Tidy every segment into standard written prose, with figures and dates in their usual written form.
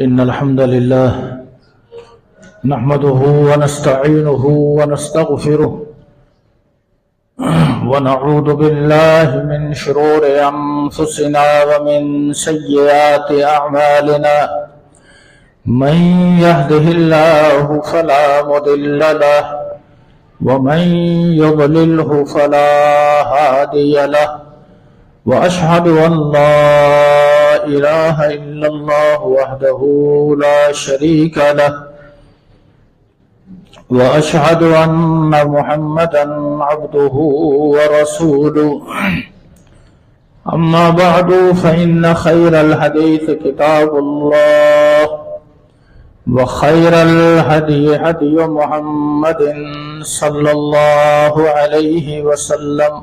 إن الحمد لله نحمده ونستعينه ونستغفره ونعوذ بالله من شرور أنفسنا ومن سيئات أعمالنا من يهده الله فلا مضل له ومن يضلله فلا هادي له وأشهد أن لا إله إلا الله وحده لا شريك له وأشهد أن محمدا عبده ورسوله أما بعد فإن خير الحديث كتاب الله وخير الهدي هدي محمد صلى الله عليه وسلم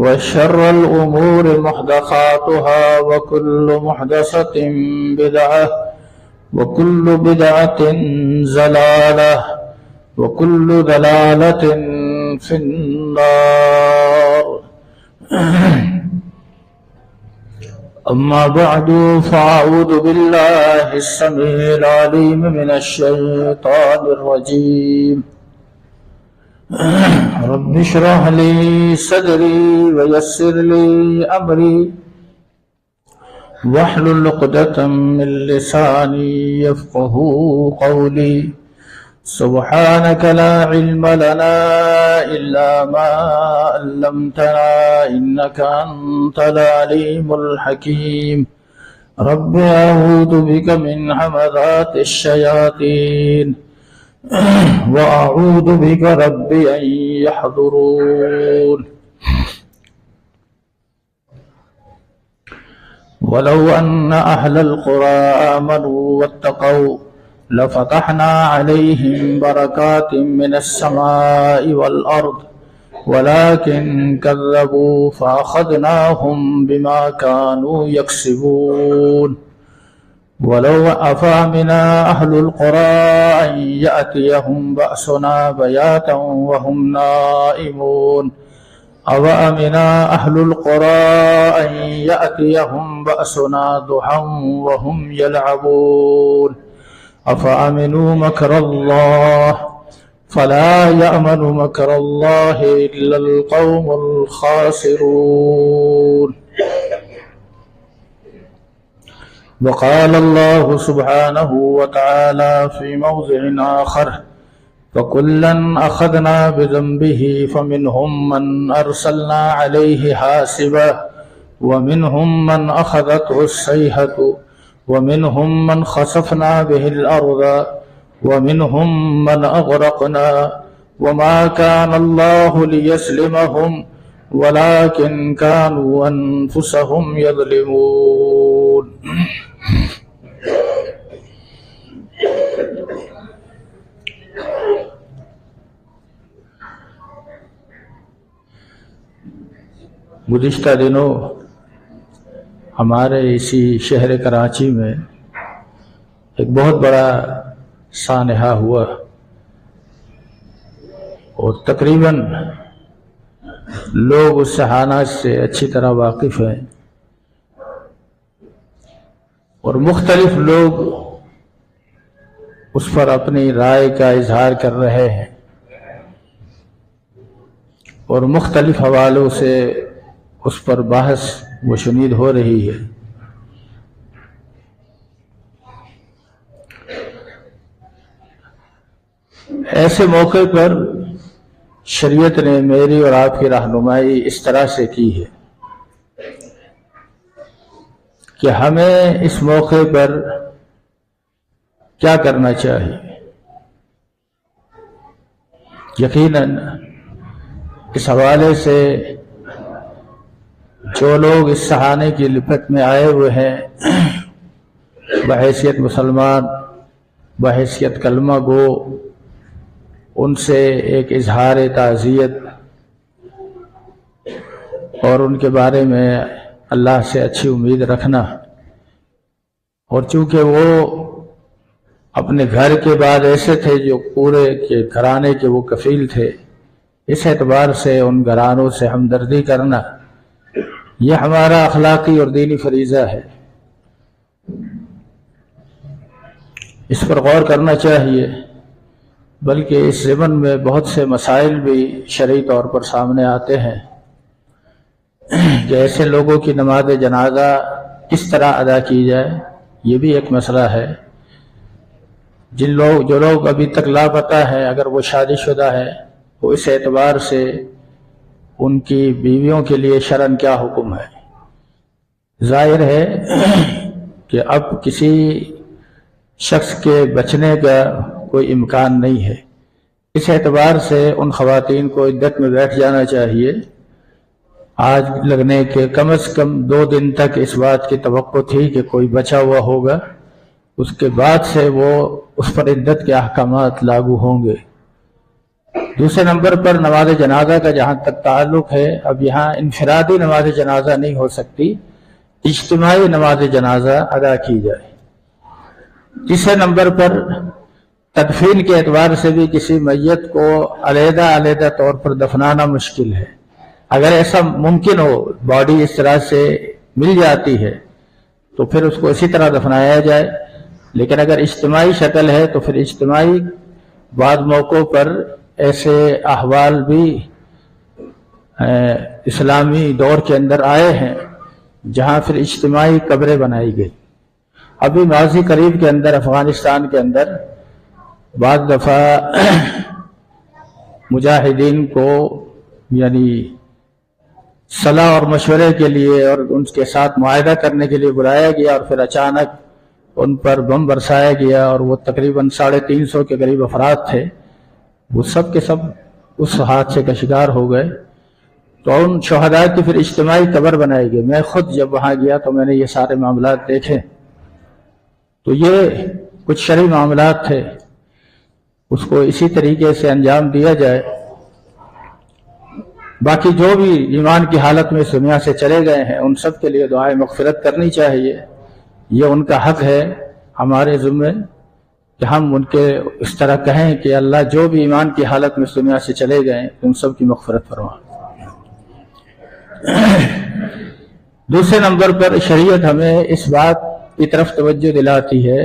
وشر الأمور محدثاتها وكل محدثة بدعة وكل بدعة ضلالة وكل ضلالة في النار أما بعد فأعوذ بالله السميع العليم من الشيطان الرجيم رب اشرح لي صدري ويسر لي أمري واحلل عقدة من لساني يفقهوا قولي سبحانك لا علم لنا إلا ما علمتنا إنك أنت العليم الحكيم رب أعوذ بك من همزات الشياطين وأعوذ بك رب أن يحضرون ولو أن أهل القرى آمنوا واتقوا لفتحنا عليهم بركات من السماء والأرض ولكن كذبوا فأخذناهم بما كانوا يكسبون ولو أفامن أهل القرى أن يأتيهم بأسنا بياتا وهم نائمون أوأمن أهل القرى أن يأتيهم بأسنا ضحى وهم يلعبون أفأمنوا مكر الله فلا يأمن مكر الله إلا القوم الخاسرون وقال الله سبحانه وتعالى في موضع آخر فكلا أخذنا بذنبه فمنهم من أرسلنا عليه حاسبا ومنهم من أخذته الصيحة ومنهم من خسفنا به الأرض ومنهم من أغرقنا وما كان الله ليسلمهم ولكن كانوا أنفسهم يظلمون گزشتہ دنوں ہمارے اسی شہر کراچی میں ایک بہت بڑا سانحہ ہوا اور تقریباً لوگ اس سانحہ سے اچھی طرح واقف ہیں اور مختلف لوگ اس پر اپنی رائے کا اظہار کر رہے ہیں اور مختلف حوالوں سے اس پر بحث و شنید ہو رہی ہے۔ ایسے موقع پر شریعت نے میری اور آپ کی رہنمائی اس طرح سے کی ہے کہ ہمیں اس موقع پر کیا کرنا چاہیے۔ یقیناً اس حوالے سے جو لوگ اس سہانے کی لپٹ میں آئے ہوئے ہیں بحیثیت مسلمان، بحیثیت کلمہ گو، ان سے ایک اظہار تعزیت اور ان کے بارے میں اللہ سے اچھی امید رکھنا، اور چونکہ وہ اپنے گھر کے بعد ایسے تھے جو پورے کے گھرانے کے وہ کفیل تھے، اس اعتبار سے ان گھرانوں سے ہمدردی کرنا یہ ہمارا اخلاقی اور دینی فریضہ ہے۔ اس پر غور کرنا چاہیے، بلکہ اس ضمن میں بہت سے مسائل بھی شرعی طور پر سامنے آتے ہیں کہ ایسے لوگوں کی نماز جنازہ کس طرح ادا کی جائے، یہ بھی ایک مسئلہ ہے۔ جو لوگ ابھی تک لاپتہ ہیں، اگر وہ شادی شدہ ہے تو اس اعتبار سے ان کی بیویوں کے لیے شرعاً کیا حکم ہے؟ ظاہر ہے کہ اب کسی شخص کے بچنے کا کوئی امکان نہیں ہے، اس اعتبار سے ان خواتین کو عدت میں بیٹھ جانا چاہیے۔ آج لگنے کے کم از کم 2 دن تک اس بات کی توقع تھی کہ کوئی بچا ہوا ہوگا، اس کے بعد سے وہ اس پر عدت کے احکامات لاگو ہوں گے۔ دوسرے نمبر پر نماز جنازہ کا جہاں تک تعلق ہے، اب یہاں انفرادی نماز جنازہ نہیں ہو سکتی، اجتماعی نماز جنازہ ادا کی جائے۔ تیسرے نمبر پر تدفین کے اعتبار سے بھی کسی میت کو علیحدہ طور پر دفنانا مشکل ہے۔ اگر ایسا ممکن ہو، باڈی اس طرح سے مل جاتی ہے تو پھر اس کو اسی طرح دفنایا جائے، لیکن اگر اجتماعی شکل ہے تو پھر اجتماعی بعض موقعوں پر ایسے احوال بھی اسلامی دور کے اندر آئے ہیں جہاں پھر اجتماعی قبریں بنائی گئی۔ ابھی ماضی قریب کے اندر افغانستان کے اندر بعض دفعہ مجاہدین کو یعنی صلاح اور مشورے کے لیے اور ان کے ساتھ معاہدہ کرنے کے لیے بلایا گیا، اور پھر اچانک ان پر بم برسایا گیا، اور وہ تقریباً 350 کے قریب افراد تھے، وہ سب کے سب اس حادثے کا شکار ہو گئے۔ تو ان شہداء کی پھر اجتماعی قبر بنائی گئی۔ میں خود جب وہاں گیا تو میں نے یہ سارے معاملات دیکھے، تو یہ کچھ شرعی معاملات تھے، اس کو اسی طریقے سے انجام دیا جائے۔ باقی جو بھی ایمان کی حالت میں اس دنیا سے چلے گئے ہیں ان سب کے لیے دعائے مغفرت کرنی چاہیے، یہ ان کا حق ہے ہمارے ذمہ کہ ہم ان کے اس طرح کہیں کہ اللہ جو بھی ایمان کی حالت میں اس دنیا سے چلے گئے ان سب کی مغفرت فرما۔ دوسرے نمبر پر شریعت ہمیں اس بات کی طرف توجہ دلاتی ہے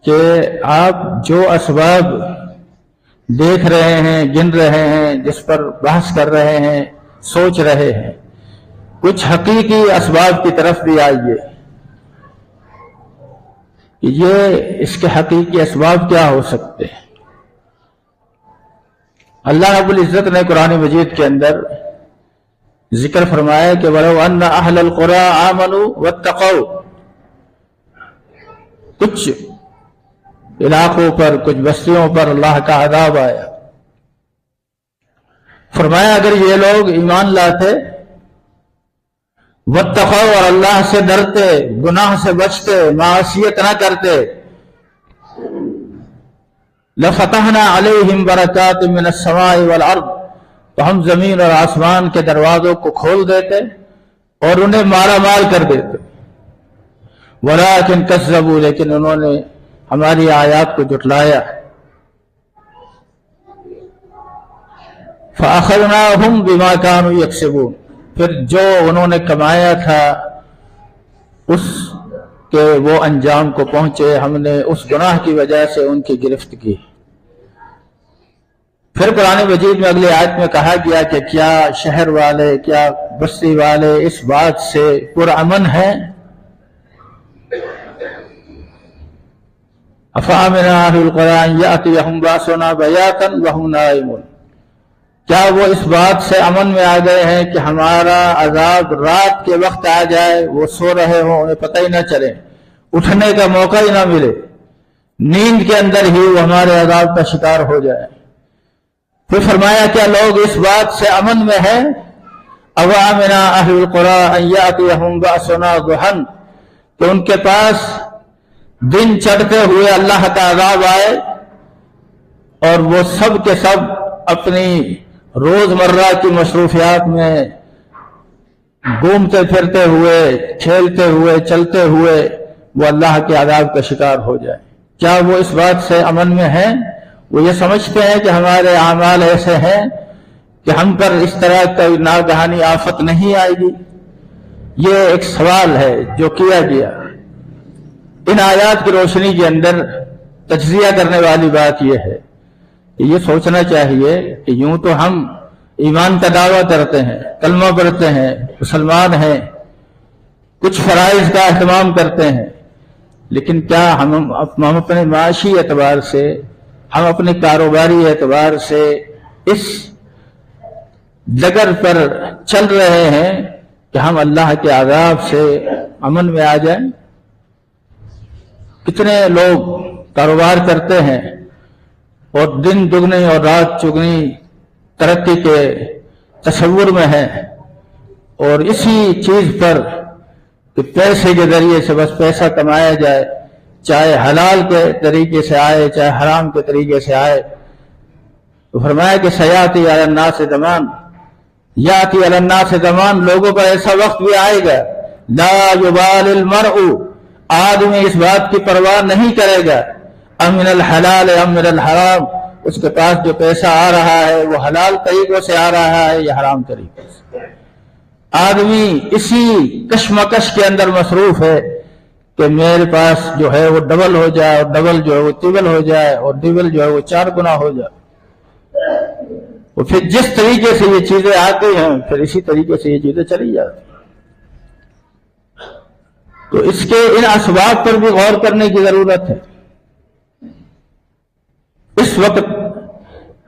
کہ آپ جو اسباب دیکھ رہے ہیں، گن رہے ہیں، جس پر بحث کر رہے ہیں، سوچ رہے ہیں، کچھ حقیقی اسباب کی طرف بھی آئیے۔ یہ اس کے حقیقی اسباب کیا ہو سکتے ہیں؟ اللہ رب العزت نے قرآن مجید کے اندر ذکر فرمایا کہ وَلَوْ أَنَّ أَهْلَ الْقُرَىٰ آمَنُوا وَاتَّقَوْا، کچھ علاقوں پر، کچھ بستیوں پر اللہ کا عذاب آیا، فرمایا اگر یہ لوگ ایمان لاتے، واتقوا، اور اللہ سے ڈرتے، گناہ سے بچتے، معصیت نہ کرتے، لفتحنا علیہم برکات من السماء والارض، تو ہم زمین اور آسمان کے دروازوں کو کھول دیتے اور انہیں مارا مال کر دیتے۔ ولکن کذبوا، لیکن انہوں نے ہماری آیات کو جھٹلایا۔ فأخذناہم بما كانوا یکسبون، پھر جو انہوں نے کمایا تھا اس کے وہ انجام کو پہنچے، ہم نے اس گناہ کی وجہ سے ان کی گرفت کی۔ پھر قرآن مجید میں اگلی آیت میں کہا گیا کہ کیا شہر والے، کیا بستی والے اس بات سے پرامن ہیں؟ افامن اہل القری ان یاتیہم باسنا بیاتا وہم نائمون، کیا وہ اس بات سے امن میں آ گئے ہیں کہ ہمارا عذاب رات کے وقت آ جائے، وہ سو رہے ہوں، انہیں پتہ ہی نہ چلے، اٹھنے کا موقع ہی نہ ملے، نیند کے اندر ہی وہ ہمارے عذاب کا شکار ہو جائے۔ پھر فرمایا کیا لوگ اس بات سے امن میں ہیں؟ اوامن اہل القری ان یاتیہم باسنا ضحی، کہ ان کے پاس دن چڑھتے ہوئے اللہ کا عذاب آئے اور وہ سب کے سب اپنی روزمرہ کی مصروفیات میں گھومتے پھرتے ہوئے، کھیلتے ہوئے، چلتے ہوئے وہ اللہ کے عذاب کا شکار ہو جائے۔ کیا وہ اس بات سے امن میں ہیں؟ وہ یہ سمجھتے ہیں کہ ہمارے اعمال ایسے ہیں کہ ہم پر اس طرح کوئی ناگہانی آفت نہیں آئے گی؟ یہ ایک سوال ہے جو کیا گیا۔ ان آیات کی روشنی کے اندر تجزیہ کرنے والی بات یہ ہے کہ یہ سوچنا چاہیے کہ یوں تو ہم ایمان کا دعویٰ کرتے ہیں، کلمہ پڑھتے ہیں، مسلمان ہیں، کچھ فرائض کا اہتمام کرتے ہیں، لیکن کیا ہم اپنے معاشی اعتبار سے، ہم اپنے کاروباری اعتبار سے اس ڈگر پر چل رہے ہیں کہ ہم اللہ کے عذاب سے امن میں آ جائیں؟ کتنے لوگ کاروبار کرتے ہیں اور دن دگنی اور رات چگنی ترقی کے تصور میں ہیں، اور اسی چیز پر کہ پیسے کے ذریعے سے بس پیسہ کمایا جائے، چاہے حلال کے طریقے سے آئے چاہے حرام کے طریقے سے آئے۔ تو فرمایا کہ سیاتی علی الناس زمان، یاتی علی الناس زمان، لوگوں پر ایسا وقت بھی آئے گا لا یبال المرء، آدمی اس بات کی پرواہ نہیں کرے گا ام من الحلال ام من الحرام، اس کے پاس جو پیسہ آ رہا ہے وہ حلال طریقوں سے آ رہا ہے یا حرام طریقوں سے۔ آدمی اسی کشمکش کے اندر مصروف ہے کہ میرے پاس جو ہے وہ ڈبل ہو جائے، اور ڈبل جو ہے وہ ٹربل ہو جائے، اور ٹربل جو ہے وہ 4 گنا ہو جائے۔ اور پھر جس طریقے سے یہ چیزیں آتی ہیں پھر اسی طریقے سے یہ چیزیں چلی جاتی ہیں۔ تو اس کے ان اسباب پر بھی غور کرنے کی ضرورت ہے۔ اس وقت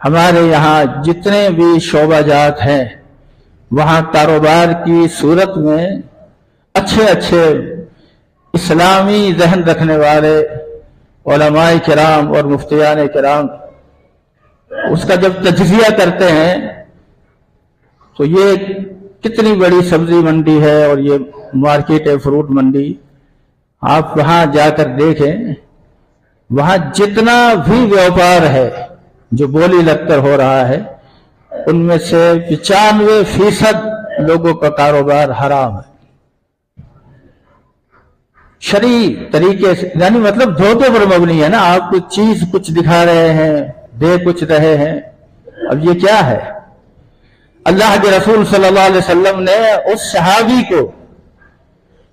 ہمارے یہاں جتنے بھی شعبہ جات ہیں وہاں کاروبار کی صورت میں اچھے اچھے اسلامی ذہن رکھنے والے علماء کرام اور مفتیان کرام اس کا جب تجزیہ کرتے ہیں تو یہ کتنی بڑی سبزی منڈی ہے اور یہ مارکیٹ ہے فروٹ منڈی، آپ وہاں جا کر دیکھیں، وہاں جتنا بھی ویوپار ہے جو بولی لگ کر ہو رہا ہے ان میں سے 95% لوگوں کا کاروبار حرام ہے، شرعی طریقے سے، یعنی مطلب دھوکے پر مبنی ہے نا۔ آپ کو چیز کچھ دکھا رہے ہیں، دے کچھ رہے ہیں، اب یہ کیا ہے؟ اللہ کے رسول صلی اللہ علیہ وسلم نے اس صحابی کو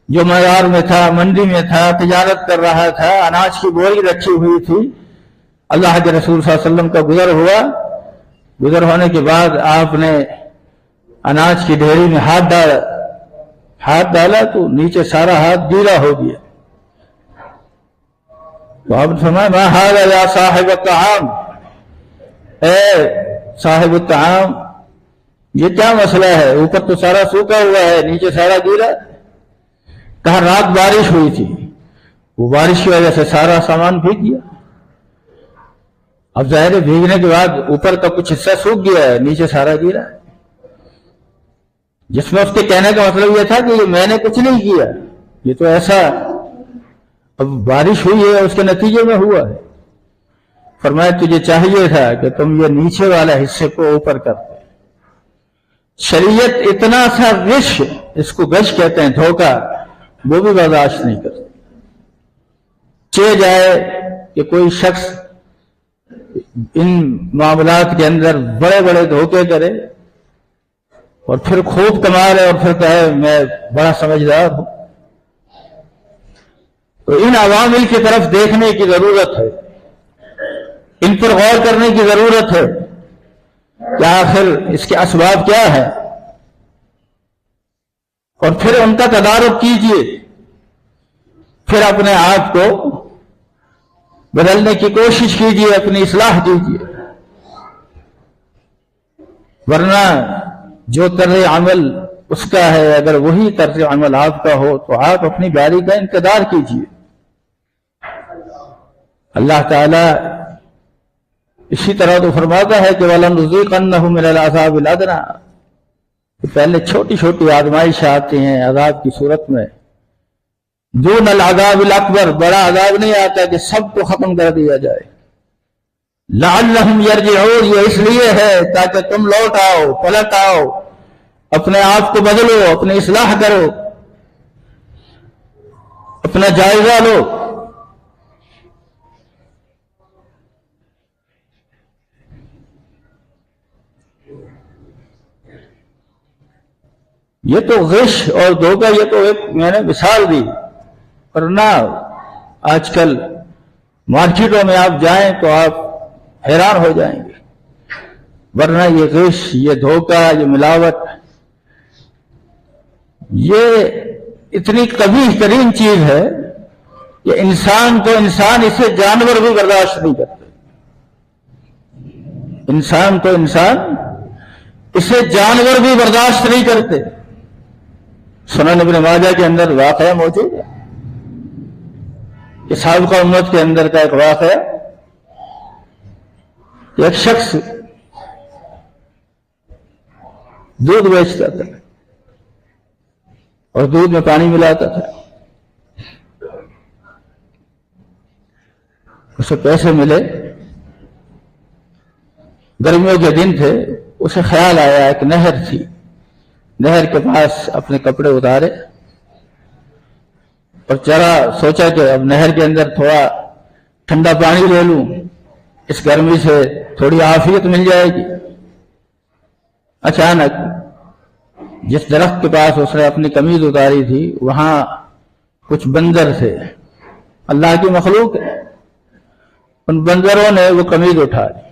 جو معیار میں تھا، منڈی میں تھا، تجارت کر رہا تھا، اناج کی بوری رکھی ہوئی تھی، اللہ کے رسول صلی اللہ علیہ وسلم کا گزر ہوا، گزر ہونے کے بعد آپ نے اناج کی ڈھیری میں ہاتھ ڈالا تو نیچے سارا ہاتھ گیلا ہو گیا۔ تو آپ نے فرمایا ما ھذا یا صاحب الطعام، اے صاحب الطعام یہ کیا مسئلہ ہے؟ اوپر تو سارا سوکھا ہوا ہے، نیچے سارا گیلا۔ کہا رات بارش ہوئی تھی، وہ بارش کی وجہ سے سارا سامان بھیگ گیا۔ اب ظاہر ہے بھیگنے کے بعد اوپر کا کچھ حصہ سوکھ گیا ہے، نیچے سارا گیلا ہے، جس میں اس کے کہنے کا مطلب یہ تھا کہ یہ میں نے کچھ نہیں کیا، یہ تو ایسا اب بارش ہوئی ہے اس کے نتیجے میں ہوا ہے۔ فرمایا تجھے چاہیے تھا کہ تم یہ نیچے والے حصے کو اوپر کرتے۔ شریعت اتنا سا غش، اس کو غش کہتے ہیں، دھوکہ، وہ بھی برداشت نہیں کرتے۔ چہ جائے کہ کوئی شخص ان معاملات کے اندر بڑے بڑے دھوکے کرے اور پھر خوب کما لے اور پھر کہے میں بڑا سمجھدار ہوں۔ تو ان عوامل کی طرف دیکھنے کی ضرورت ہے، ان پر غور کرنے کی ضرورت ہے کہ آخر اس کے اسباب کیا ہے، اور پھر ان کا تدارک کیجئے، پھر اپنے آپ کو بدلنے کی کوشش کیجئے، اپنی اصلاح کیجئے، ورنہ جو طرز عمل اس کا ہے اگر وہی طرز عمل آپ کا ہو تو آپ اپنی باری کا انتظار کیجئے۔ اللہ تعالیٰ اسی طرح تو فرماتا ہے کہ وَلَنُذِيقَنَّهُم مِّنَ الْعَذَابِ الْأَدْنَىٰ، پہلے چھوٹی چھوٹی آزمائش آتی ہیں عذاب کی صورت میں، دون العذاب الاکبر، بڑا عذاب نہیں آتا کہ سب کو ختم کر دیا جائے۔ لعلہم یرجعون، یہ اس لیے ہے تاکہ تم لوٹ آؤ، پلٹ آؤ، اپنے آپ کو بدلو، اپنی اصلاح کرو، اپنا جائزہ لو۔ یہ تو غش اور دھوکہ، یہ تو ایک میں نے مثال دی، ورنہ آج کل مارکیٹوں میں آپ جائیں تو آپ حیران ہو جائیں گے، ورنہ یہ غش، یہ دھوکہ، یہ ملاوٹ، یہ اتنی قبیح ترین چیز ہے کہ انسان اسے جانور بھی برداشت نہیں کرتے، انسان اسے جانور بھی برداشت نہیں کرتے۔ سنن ابن ماجہ کے اندر واقعہ موجود ہے، یہ سابقہ امت کے اندر کا ایک واقعہ، ایک شخص دودھ بیچتا تھا اور دودھ میں پانی ملاتا تھا، اسے پیسے ملے، گرمیوں کے دن تھے، اسے خیال آیا ایک نہر تھی، نہر کے پاس اپنے کپڑے اتارے اور ذرا سوچا کہ اب نہر کے اندر تھوڑا ٹھنڈا پانی لے لوں، اس گرمی سے تھوڑی عافیت مل جائے گی۔ اچانک جس درخت کے پاس اس نے اپنی قمیض اتاری تھی وہاں کچھ بندر تھے، اللہ کی مخلوق ہے، ان بندروں نے وہ قمیض اٹھا لی۔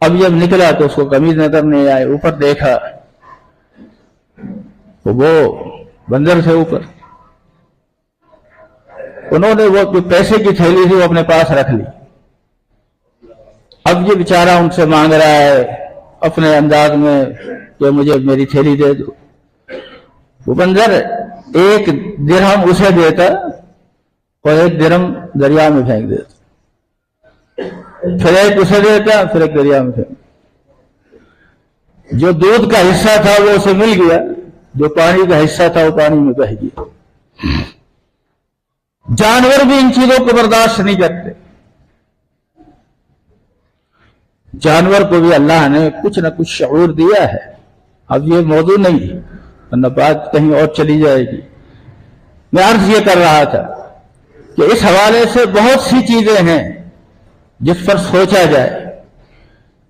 اب جب نکلا تو اس کو قمیض نظر نہیں آئے، اوپر دیکھا تو وہ بندر تھے اوپر، انہوں نے وہ جو پیسے کی تھیلی تھی وہ اپنے پاس رکھ لی۔ اب یہ بیچارہ ان سے مانگ رہا ہے اپنے انداز میں کہ مجھے میری تھیلی دے دو۔ وہ بندر 1 درہم اسے دیتا اور 1 درہم دریا میں پھینک دیتا، پھر 1 اسے دیتا، پھر 1 دریا میں پھینک۔ جو دودھ کا حصہ تھا وہ اسے مل گیا، جو پانی کا حصہ تھا وہ پانی میں بہہ گیا۔ جانور بھی ان چیزوں کو برداشت نہیں کرتے، جانور کو بھی اللہ نے کچھ نہ کچھ شعور دیا ہے۔ اب یہ موضوع نہیں، ورنہ بات کہیں اور چلی جائے گی۔ میں عرض یہ کر رہا تھا کہ اس حوالے سے بہت سی چیزیں ہیں جس پر سوچا جائے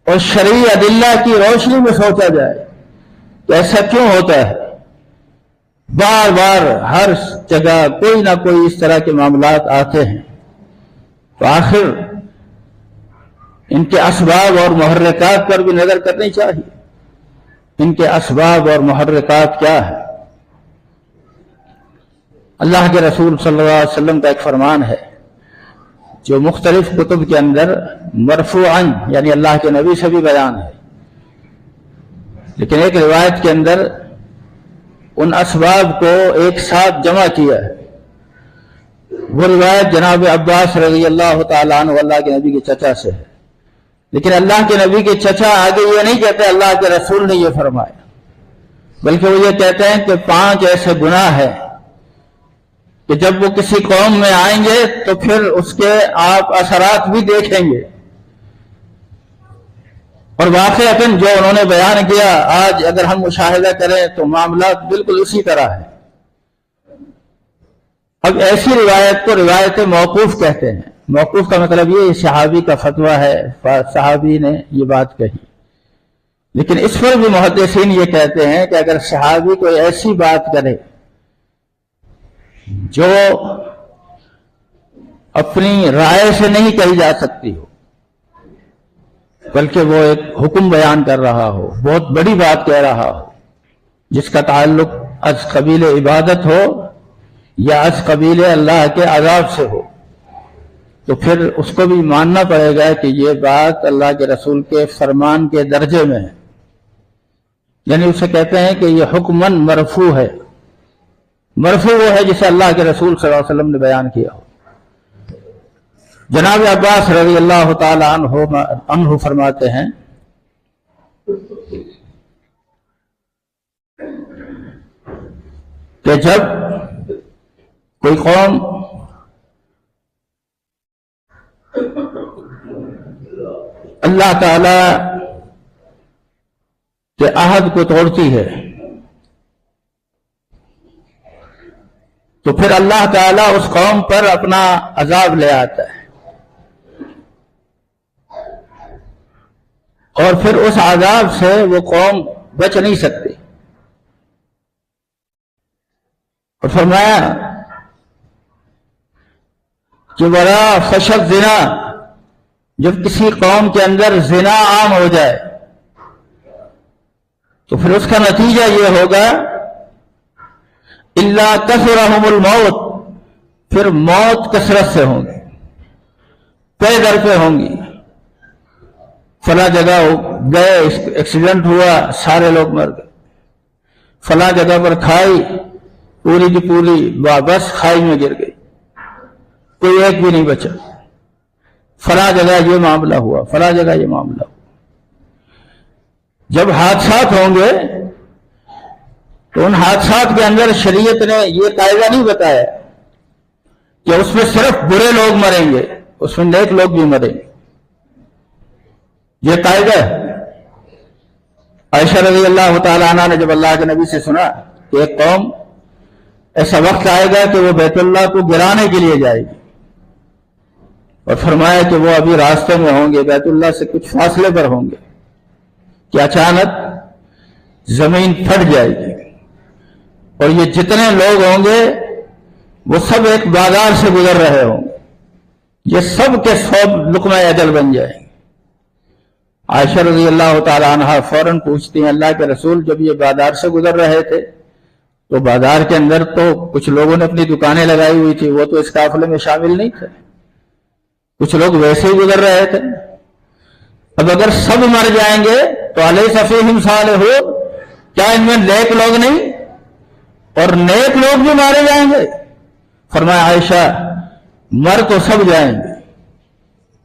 اور شرعی ادلہ کی روشنی میں سوچا جائے کہ ایسا کیوں ہوتا ہے۔ بار بار ہر جگہ کوئی نہ کوئی اس طرح کے معاملات آتے ہیں، تو آخر ان کے اسباب اور محرکات پر بھی نظر کرنی چاہیے، ان کے اسباب اور محرکات کیا ہے۔ اللہ کے رسول صلی اللہ علیہ وسلم کا ایک فرمان ہے جو مختلف کتب کے اندر مرفوعاً یعنی اللہ کے نبی سے بھی بیان ہے، لیکن ایک روایت کے اندر ان اسباب کو ایک ساتھ جمع کیا ہے۔ وہ روایت جناب عباس رضی اللہ تعالیٰ عنہ اللہ کے نبی کے چچا سے ہے، لیکن اللہ کے نبی کے چچا آگے یہ نہیں کہتے اللہ کے رسول نے یہ فرمایا، بلکہ وہ یہ کہتے ہیں کہ 5 ایسے گناہ ہیں کہ جب وہ کسی قوم میں آئیں گے تو پھر اس کے آپ اثرات بھی دیکھیں گے، اور واقعتاً جو انہوں نے بیان کیا آج اگر ہم مشاہدہ کریں تو معاملات بالکل اسی طرح ہیں۔ اب ایسی روایت کو روایت موقوف کہتے ہیں۔ موقوف کا مطلب یہ صحابی کا فتویٰ ہے، صحابی نے یہ بات کہی، لیکن اس پر بھی محدثین یہ کہتے ہیں کہ اگر صحابی کوئی ایسی بات کرے جو اپنی رائے سے نہیں کہی جا سکتی ہو، بلکہ وہ ایک حکم بیان کر رہا ہو، بہت بڑی بات کہہ رہا ہو، جس کا تعلق از قبیل عبادت ہو یا از قبیل اللہ کے عذاب سے ہو، تو پھر اس کو بھی ماننا پڑے گا کہ یہ بات اللہ کے رسول کے فرمان کے درجے میں ہے، یعنی اسے کہتے ہیں کہ یہ حکماً مرفوع ہے۔ مرفوع وہ ہے جسے اللہ کے رسول صلی اللہ علیہ وسلم نے بیان کیا ہو۔ جناب عباس رضی اللہ تعالی عنہ فرماتے ہیں کہ جب کوئی قوم اللہ تعالی کے عہد کو توڑتی ہے تو پھر اللہ تعالیٰ اس قوم پر اپنا عذاب لے آتا ہے، اور پھر اس عذاب سے وہ قوم بچ نہیں سکتی۔ اور فرمایا کہ بڑا فشق زنا، جب کسی قوم کے اندر زنا عام ہو جائے تو پھر اس کا نتیجہ یہ ہوگا الا کثرہم الموت، پھر موت کثرت سے ہوں گی، پے در پہ ہوں گی۔ فلاں جگہ گئے، ایکسیڈنٹ ہوا، سارے لوگ مر گئے۔ فلاں جگہ پر کھائی، پوری کی پوری بس کھائی میں گر گئی، کوئی ایک بھی نہیں بچا۔ فلاں جگہ یہ معاملہ ہوا، فلاں جگہ یہ معاملہ ہوا۔ جب حادثات ہوں گے تو ان حادثات کے اندر شریعت نے یہ قاعدہ نہیں بتایا کہ اس میں صرف برے لوگ مریں گے، اس میں نیک لوگ بھی مریں گے۔ یہ قاعدہ ہے۔ عائشہ رضی اللہ تعالی عنہ نے جب اللہ کے نبی سے سنا کہ ایک قوم ایسا وقت آئے گا کہ وہ بیت اللہ کو گرانے کے لیے جائے گی، اور فرمایا کہ وہ ابھی راستے میں ہوں گے، بیت اللہ سے کچھ فاصلے پر ہوں گے کہ اچانک زمین پھٹ جائے گی، اور یہ جتنے لوگ ہوں گے وہ سب ایک بازار سے گزر رہے ہوں گے، یہ سب کے سب لقمہ اجل بن جائیں گے۔ عائشہ رضی اللہ تعالی عنہ فوراً پوچھتی ہیں اللہ کے رسول، جب یہ بازار سے گزر رہے تھے تو بازار کے اندر تو کچھ لوگوں نے اپنی دکانیں لگائی ہوئی تھی، وہ تو اس قافلے میں شامل نہیں تھے، کچھ لوگ ویسے ہی گزر رہے تھے۔ اب اگر سب مر جائیں گے تو الیس فیہم صالحون، کیا ان میں نیک لوگ نہیں؟ اور نیک لوگ بھی مارے جائیں گے؟ فرمایا عائشہ مر تو سب جائیں گے،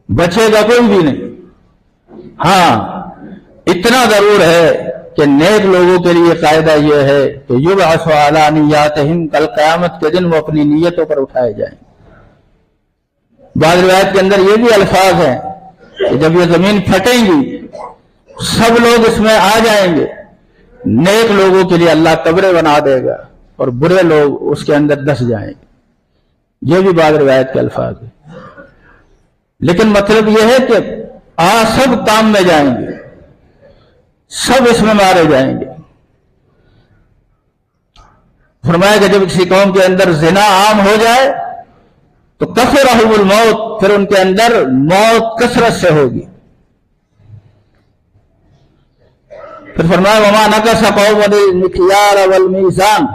بچے گا کوئی بھی نہیں۔ ہاں اتنا ضرور ہے کہ نیک لوگوں کے لیے قاعدہ یہ ہے کہ یبعث علی نیاتہم، کل قیامت کے دن وہ اپنی نیتوں پر اٹھائے جائیں۔ بعض روایت کے اندر یہ بھی الفاظ ہیں کہ جب یہ زمین پھٹیں گی سب لوگ اس میں آ جائیں گے، نیک لوگوں کے لیے اللہ قبریں بنا دے گا اور برے لوگ اس کے اندر دس جائیں گے۔ یہ بھی بعض روایت کے الفاظ ہیں، لیکن مطلب یہ ہے کہ سب کام میں جائیں گے، سب اس میں مارے جائیں گے۔ فرمایا کہ جب کسی قوم کے اندر زنا عام ہو جائے تو کثرہم الموت، پھر ان کے اندر موت کثرت سے ہوگی۔ پھر فرمایا وما نقص قوم المکیال والمیزان،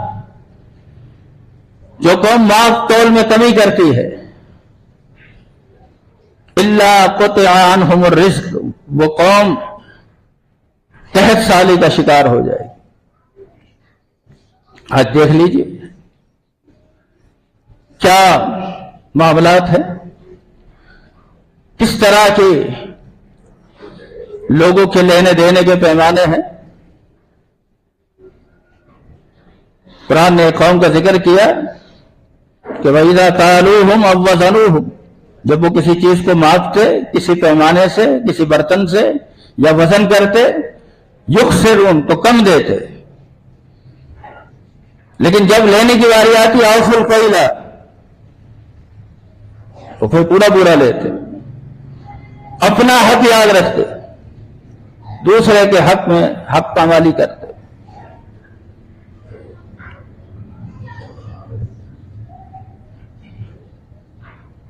جو قوم ماپ تول میں کمی کرتی ہے، الا قطع عنہم الرزق، وہ قوم قحط سالی کا شکار ہو جائے۔ آج دیکھ لیجیے کیا معاملات ہیں، کس طرح کے لوگوں کے لینے دینے کے پیمانے ہیں۔ قرآن نے ایک قوم کا ذکر کیا کہ وَإِذَا قَالُوهُمْ أَوْ وَزَنُوهُمْ، جب وہ کسی چیز کو ماپتے، کسی پیمانے سے، کسی برتن سے یا وزن کرتے، یخسرون، تو کم دیتے، لیکن جب لینے کی باری آتی اوفوا الکیل، تو پھر پورا لیتے، اپنا حق یاد رکھتے، دوسرے کے حق میں حق پامالی کرتے۔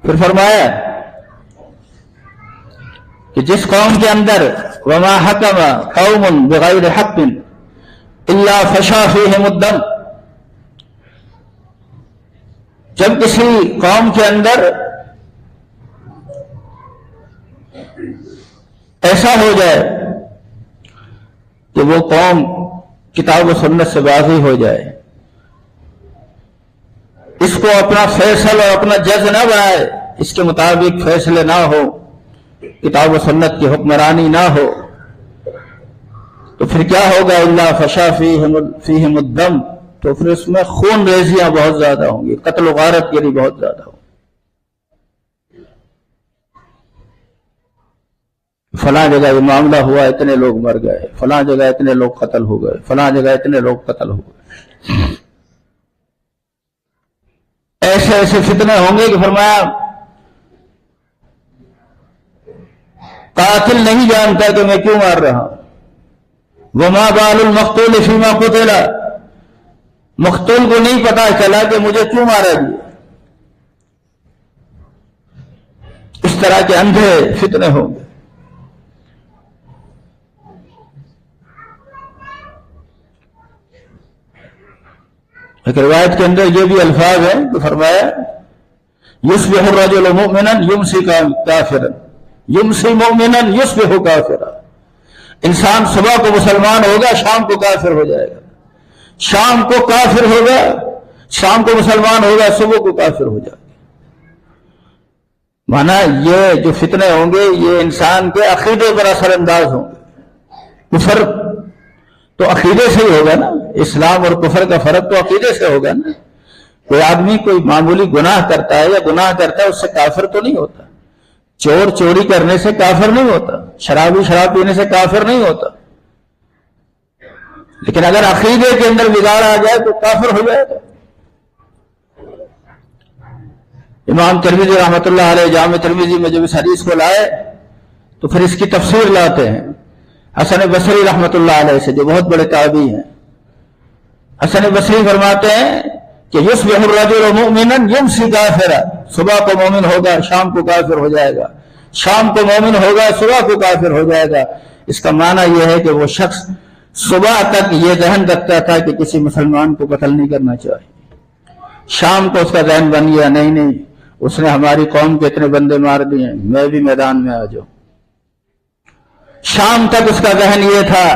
پھر فرمایا کہ جس قوم کے اندر وما حکم قوم بغیر حق الا فشا فیہم الدم، جب کسی قوم کے اندر ایسا ہو جائے کہ وہ قوم کتاب و سنت سے باغی ہو جائے، اس کو اپنا فیصل اور اپنا جج نہ بنائے، اس کے مطابق فیصلے نہ ہو، کتاب و سنت کی حکمرانی نہ ہو، تو پھر کیا ہوگا الا فشا فیہم الدم، تو پھر اس میں خون ریزیاں بہت زیادہ ہوں گی، قتل و غارت گری بہت زیادہ ہوگی۔ فلاں جگہ یہ معاملہ ہوا، اتنے لوگ مر گئے، فلاں جگہ اتنے لوگ قتل ہو گئے، فلاں جگہ اتنے لوگ قتل ہو گئے۔ ایسے ایسے فتنے ہوں گے کہ فرمایا قاتل نہیں جانتا کہ میں کیوں مار رہا ہوں، وما بال المقتول فیما قتل، مقتول کو نہیں پتا چلا کہ مجھے کیوں مارا گیا۔ طرح کے اندھے فتنے ہوں گے۔ ایک روایت کے اندر یہ بھی الفاظ ہیں تو فرمایا یصبح الرجل مؤمنا یمسی کافرا یمسی مؤمنا یصبح کافرا، انسان صبح کو مسلمان ہوگا شام کو کافر ہو جائے گا، شام کو کافر ہوگا، شام کو مسلمان ہوگا، صبح کو کافر ہو جائے گا۔ مانا یہ جو فتنے ہوں گے یہ انسان کے عقیدے پر اثر انداز ہوں گے۔ کفر تو عقیدے سے ہی ہوگا نا، اسلام اور کفر کا فرق تو عقیدے سے ہوگا نا۔ کوئی آدمی کوئی معمولی گناہ کرتا ہے یا گناہ کرتا ہے اس سے کافر تو نہیں ہوتا، چور چوری کرنے سے کافر نہیں ہوتا، شرابی شراب پینے سے کافر نہیں ہوتا، لیکن اگر عقیدے کے اندر بگاڑ آ جائے تو کافر ہو جائے گا۔ امام ترمذی رحمۃ اللہ علیہ جامع ترمذی میں جب اس حدیث کو لائے تو پھر اس کی تفسیر لاتے ہیں حسن بصری رحمۃ اللہ علیہ سے، جو بہت بڑے تابعی ہیں۔ حسن بصری فرماتے ہیں کہ یصبح الرجل مؤمنا یمسی کافرا، صبح کو مومن ہوگا شام کو کافر ہو جائے گا، شام کو مومن ہوگا صبح کو کافر ہو جائے گا۔ اس کا معنی یہ ہے کہ وہ شخص صبح تک یہ ذہن رکھتا تھا کہ کسی مسلمان کو قتل نہیں کرنا چاہیے، شام کو اس کا ذہن بن گیا نہیں اس نے ہماری قوم کے اتنے بندے مار دیے، میں بھی میدان میں آ جاؤں۔ شام تک اس کا ذہن یہ تھا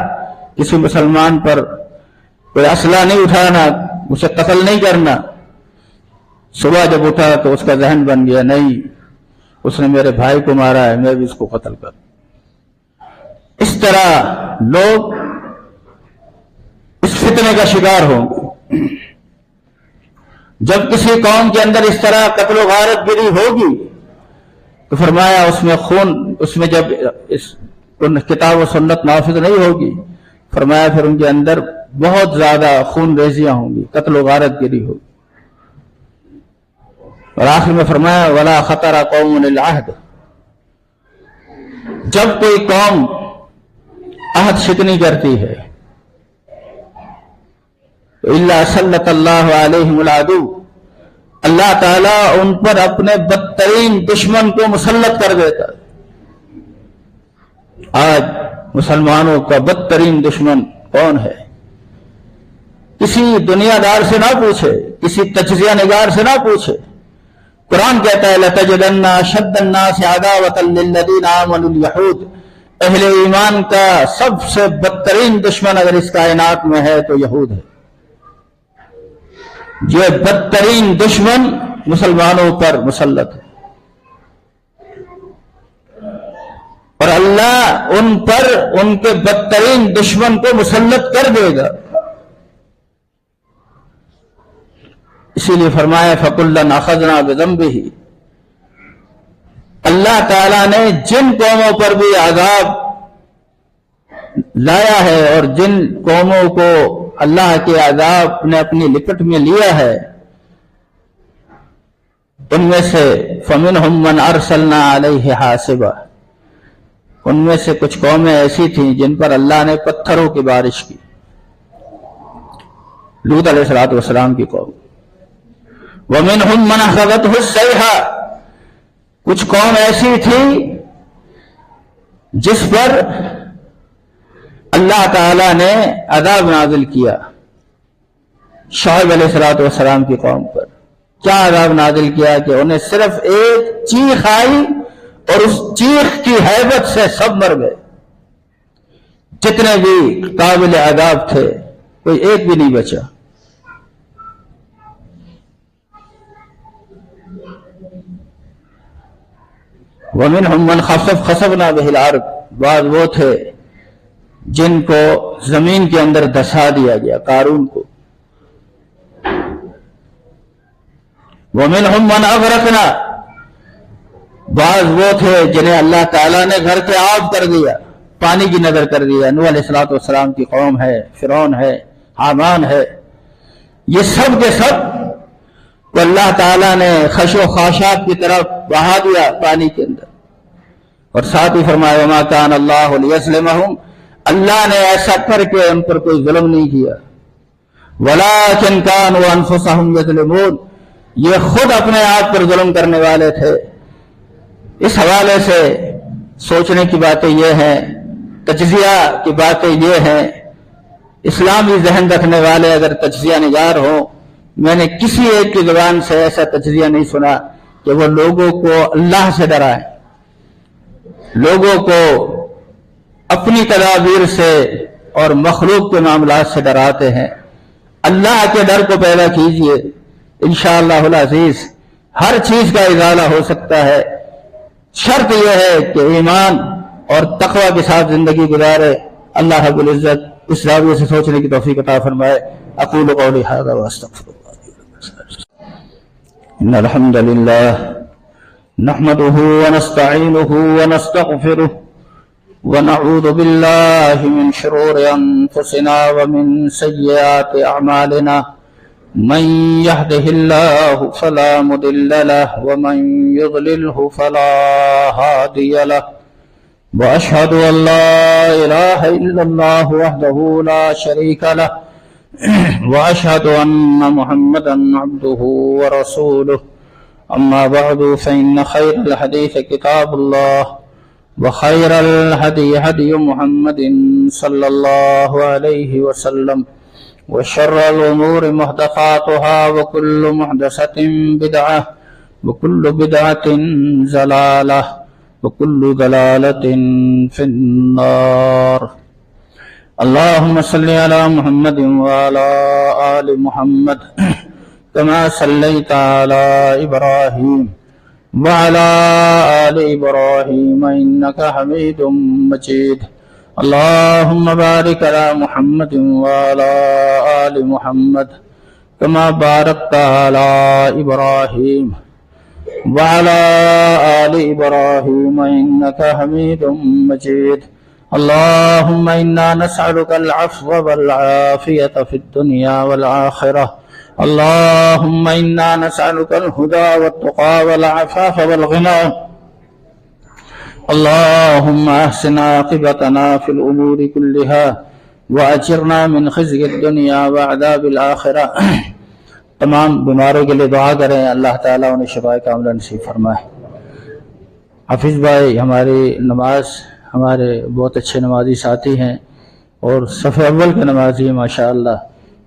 کسی مسلمان پر کوئی اسلحہ نہیں اٹھانا، اسے قتل نہیں کرنا۔ صبح جب اٹھا تو اس کا ذہن بن گیا نہیں، اس نے میرے بھائی کو مارا ہے، میں بھی اس کو قتل کروں۔ اس طرح لوگ اس فتنے کا شکار ہوں گے۔ جب کسی قوم کے اندر اس طرح قتل و غارت گری ہوگی تو فرمایا اس میں خون، اس میں جب کتاب و سنت نافذ نہیں ہوگی، فرمایا پھر ان کے اندر بہت زیادہ خون ریزیاں ہوں گی، قتل و غارت گری ہوگی۔ اور آخر میں فرمایا ولا خطر قوم العہد، جب کوئی قوم عہد شکنی کرتی ہے تو الا سلط اللہ علیہم العدو، اللہ تعالیٰ ان پر اپنے بدترین دشمن کو مسلط کر دیتا۔ آج مسلمانوں کا بدترین دشمن کون ہے؟ کسی دنیا دار سے نہ پوچھے، کسی تجزیہ نگار سے نہ پوچھے، قرآن کہتا ہے لَتَجِدَنَّ أَشَدَّ النَّاسِ عَدَاوَةً لِلَّذِينَ آمَنُوا الْيَهُودَ، اہل ایمان کا سب سے بدترین دشمن اگر اس کائنات میں ہے تو یہود ہے۔ یہ بدترین دشمن مسلمانوں پر مسلط ہے، اور اللہ ان پر ان کے بدترین دشمن کو مسلط کر دے گا۔ اسی لیے فرمایا فَكُلًّا أَخَذْنَا بِذَنبِهِ، اللہ تعالیٰ نے جن قوموں پر بھی عذاب لایا ہے اور جن قوموں کو اللہ کے عذاب نے اپنی لپٹ میں لیا ہے، ان میں سے فَمِنْهُمْ مَنْ أَرْسَلْنَا عَلَيْهِ حَاسِبًا، ان میں سے کچھ قومیں ایسی تھیں جن پر اللہ نے پتھروں کی بارش کی، لوط علیہ السلام کی قوم۔ وَمِنْهُمْ مَنْ أَخَذَتْهُ الصَّيْحَةُ، کچھ قوم ایسی تھی جس پر اللہ تعالیٰ نے عذاب نازل کیا۔ شعیب علیہ السلام کی قوم پر کیا عذاب نازل کیا کہ انہیں صرف ایک چیخ آئی اور اس چیخ کی ہیبت سے سب مر گئے، جتنے بھی قابل عذاب تھے کوئی ایک بھی نہیں بچا۔ وَمِنْهُمْ مَنْ خَسَفْنَا بِهِ الْأَرْضَ، بعض وہ تھے جن کو زمین کے اندر دھسا دیا گیا، قارون کو۔ وَمِنْهُمْ مَنْ أَغْرَقْنَا، بعض وہ تھے جنہیں اللہ تعالیٰ نے گھر کے آب کر دیا، پانی کی نظر کر دیا۔ نوح علیہ السلام کی قوم ہے، فرعون ہے، حامان ہے، یہ سب کے سب کو اللہ تعالیٰ نے خش و خاشاک کی طرف بہا دیا پانی کے اندر۔ اور ساتھ ہی فرمایا وَمَا كَانَ اللَّهُ لِيَظْلِمَهُمْ، اللہ نے ایسا کر کے ان پر کوئی ظلم نہیں کیا۔ وَلَٰكِنْ كَانُوا أَنفُسَهُمْ يَظْلِمُونَ، یہ خود اپنے آپ پر ظلم کرنے والے تھے۔ اس حوالے سے سوچنے کی باتیں یہ ہیں، تجزیہ کی باتیں یہ ہیں، اسلامی ذہن رکھنے والے اگر تجزیہ نگار ہوں، میں نے کسی ایک کی زبان سے ایسا تجزیہ نہیں سنا کہ وہ لوگوں کو اللہ سے ڈرائیں، لوگوں کو اپنی تدابیر سے اور مخلوق کے معاملات سے ڈراتے ہیں۔ اللہ کے ڈر کو پیدا کیجئے، انشاءاللہ العزیز ہر چیز کا ازالہ ہو سکتا ہے۔ شرط یہ ہے کہ ایمان اور تقوی کے ساتھ زندگی گزارے۔ اللہ رب العزت اس زاویے سے سوچنے کی توفیق عطا فرمائے۔ اقول قولی ھذا واستغفر اللہ۔ ان الحمد للہ نحمده ونستعینه ونستغفره ونعوذ باللہ من شرور انفسنا ومن سیئات اعمالنا من يهده الله فلا مضل له ومن يضلله فلا هادي له واشهد ان لا اله الا الله وحده لا شريك له واشهد ان محمدا عبده ورسوله اما بعد فان خير الحديث كتاب الله وخير الهدي هدي محمد صلى الله عليه وسلم وشر الأمور محدثاتها وكل محدثة بدعة وكل بدعة ضلالة وكل ضلالة في النار۔ اللهم صل على محمد وعلى آل محمد كما صليت على إبراهيم وعلى آل إبراهيم إنك حميد مجيد۔ اللهم بارك على محمد وعلى آل محمد كما باركت على إبراهيم وعلى آل إبراهيم إنك حميد مجيد۔ اللهم إنا نسألك العفو والعافية في الدنيا والآخرة۔ اللهم إنا نسألك الهدى والتقى والعفاف والغنى۔ اللهم احسن عاقبتنا في الامور كلها واجرنا من خزي الدنيا وعذاب الاخرہ۔ تمام بیماروں کے لیے دعا کریں، اللہ تعالیٰ انہیں شفاء کاملہ نصیب فرمائے۔ حافظ بھائی ہمارے بہت اچھے نمازی ساتھی ہیں اور صف اول کے نمازی ہیں ماشاءاللہ،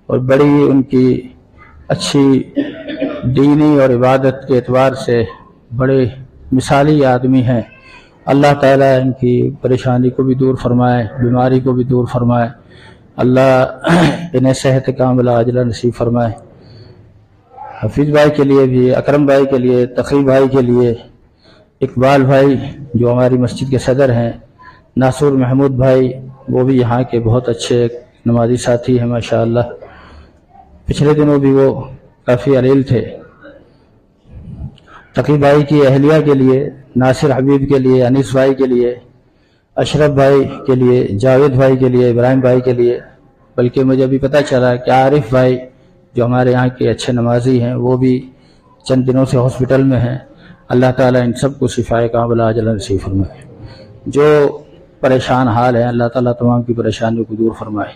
اور بڑی ان کی اچھی دینی اور عبادت کے اعتبار سے بڑے مثالی آدمی ہیں۔ اللہ تعالیٰ ان کی پریشانی کو بھی دور فرمائے، بیماری کو بھی دور فرمائے، اللہ انہیں صحت کاملہ عاجلہ نصیب فرمائے۔ حفیظ بھائی کے لیے بھی، اکرم بھائی کے لیے، تقی بھائی کے لیے، اقبال بھائی جو ہماری مسجد کے صدر ہیں، ناصر محمود بھائی وہ بھی یہاں کے بہت اچھے نمازی ساتھی ہیں ماشاءاللہ، پچھلے دنوں بھی وہ کافی علیل تھے۔ تقی بھائی کی اہلیہ کے لیے، ناصر حبیب کے لیے، انیس بھائی کے لیے، اشرف بھائی کے لیے، جاوید بھائی کے لیے، ابراہیم بھائی کے لیے، بلکہ مجھے ابھی پتہ چلا کہ عارف بھائی جو ہمارے یہاں کے اچھے نمازی ہیں وہ بھی چند دنوں سے ہاسپٹل میں ہیں۔ اللہ تعالیٰ ان سب کو شفاء کاملہ عاجلہ نصیب فرمائے۔ جو پریشان حال ہیں اللہ تعالیٰ تمام کی پریشانیوں کو دور فرمائے۔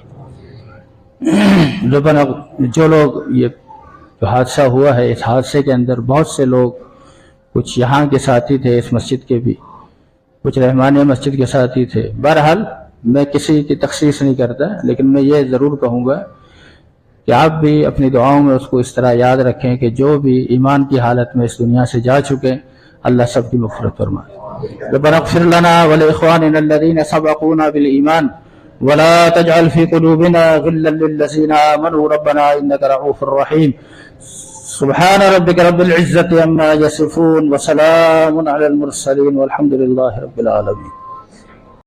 جو لوگ یہ جو حادثہ ہوا ہے، اس حادثے کے اندر بہت سے لوگ، کچھ یہاں کے ساتھی تھے اس مسجد کے بھی، کچھ رحمانیہ مسجد کے ساتھی تھے۔ بہرحال میں کسی کی تخصیص نہیں کرتا، لیکن میں یہ ضرور کہوں گا کہ آپ بھی اپنی دعاؤں میں اس کو اس طرح یاد رکھیں کہ جو بھی ایمان کی حالت میں اس دنیا سے جا چکے، اللہ سب کی مغفرت فرمائے۔ ربنا اغفر لنا ولاخواننا الذين سبقونا بالایمان ولا تجعل في قلوبنا غلا للذين آمنوا ربنا انك رؤوف رحيم۔ سبحان ربك رب العزة عما يصفون وسلام على المرسلين والحمد لله رب العالمين۔